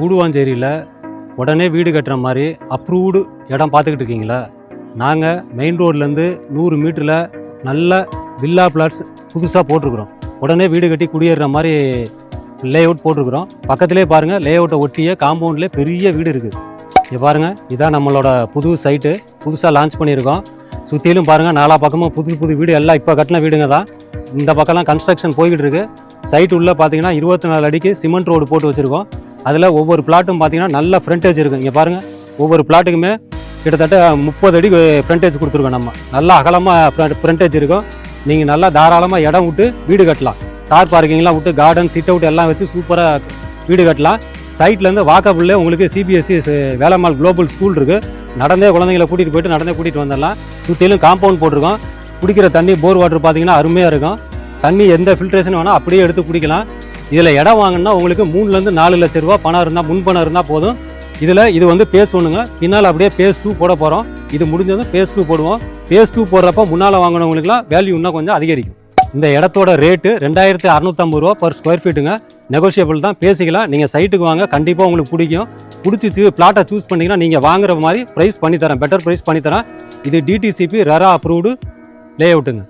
கூடுவாஞ்சேரியில் உடனே வீடு கட்டுற மாதிரி அப்ரூவ்டு இடம் பார்த்துக்கிட்டு இருக்கீங்களா? நாங்கள் மெயின் ரோட்லேருந்து 100 மீட்டரில் நல்ல வில்லா பிளாட்ஸ் புதுசாக போட்டிருக்குறோம். உடனே வீடு கட்டி குடியேறுற மாதிரி லே அவுட் போட்டிருக்குறோம். பக்கத்துலேயே பாருங்கள், லே அவுட்டை ஒட்டிய காம்பவுண்ட்லேயே பெரிய வீடு இருக்குது. இங்கே பாருங்கள், இதான் நம்மளோட புது சைட்டு, புதுசாக லான்ச் பண்ணியிருக்கோம். சுற்றிலும் பாருங்கள், நாலா பக்கமும் புது வீடு எல்லாம் இப்போ கட்டின வீடுங்க தான். இந்த பக்கம்லாம் கன்ஸ்ட்ரக்ஷன் போய்கிட்டு இருக்குது. சைட்டு உள்ளே பார்த்தீங்கன்னா 24 அடிக்கு சிமெண்ட் ரோடு போட்டு வச்சுருக்கோம். அதில் ஒவ்வொரு பிளாட்டும் பார்த்தீங்கன்னா நல்ல ஃப்ரண்டேஜ் இருக்குது. இங்கே பாருங்கள், ஒவ்வொரு பிளாட்டுக்குமே கிட்டத்தட்ட 30 அடி ஃப்ரண்டேஜ் கொடுத்துருக்கோம். நம்ம நல்லா அகலமாக ஃப்ரண்டேஜ் இருக்கும். நீங்கள் நல்லா தாராளமாக இடம் விட்டு வீடு கட்டலாம். கார் பார்க்கிங்லாம் விட்டு கார்டன் சிட் அவுட் எல்லாம் வச்சு சூப்பராக வீடு கட்டலாம். சைட்லேருந்து வாக்கபிள்லே உங்களுக்கு சிபிஎஸ்சி வேலம்மாள் குளோபல் ஸ்கூல் இருக்குது. நடந்தே குழந்தைங்களை கூட்டிகிட்டு போயிட்டு நடந்தே கூட்டிகிட்டு வந்துடலாம். சுற்றிலும் காம்பவுண்ட் போட்டிருக்கோம். குடிக்கிற தண்ணி போர் வாட்டர் பார்த்தீங்கன்னா அருமையாக இருக்கும். தண்ணி எந்த ஃபில்ட்ரேஷன் வேணால் அப்படியே எடுத்து குடிக்கலாம். இதில் இடம் வாங்கினா உங்களுக்கு 3 to 4 லட்ச ரூபா பணம் இருந்தால், முன்பணம் இருந்தால் போதும். இது வந்து பேஸ் 1ங்க. பின்னால் அப்படியே பேஸ் 2 போட போகிறோம். இது முடிஞ்சதும் பேஸ் 2 போடுவோம். பேஸ் 2 போடுறப்ப முன்னால் வாங்கினவங்களுக்குலாம் வேல்யூ இன்னும் கொஞ்சம் அதிகரிக்கும். இந்த இடத்தோட ரேட்டு 2650 ரூபா பர் ஸ்கொயர் ஃபீட்டுங்க. நெகோஷியபிள் தான், பேசிக்கலாம். நீங்கள் சைட்டுக்கு வாங்க, கண்டிப்பாக உங்களுக்கு பிடிக்கும். பிடிச்சிச்சு பிளாட்டை சூஸ் பண்ணிங்கன்னா நீங்கள் வாங்குற மாதிரி ப்ரைஸ் பண்ணித்தரேன், பெட்டர் ப்ரைஸ் பண்ணித்தரேன். இது டிடிசிபி ரெரா அப்ரூவ்டு லே அவுட்டுங்க.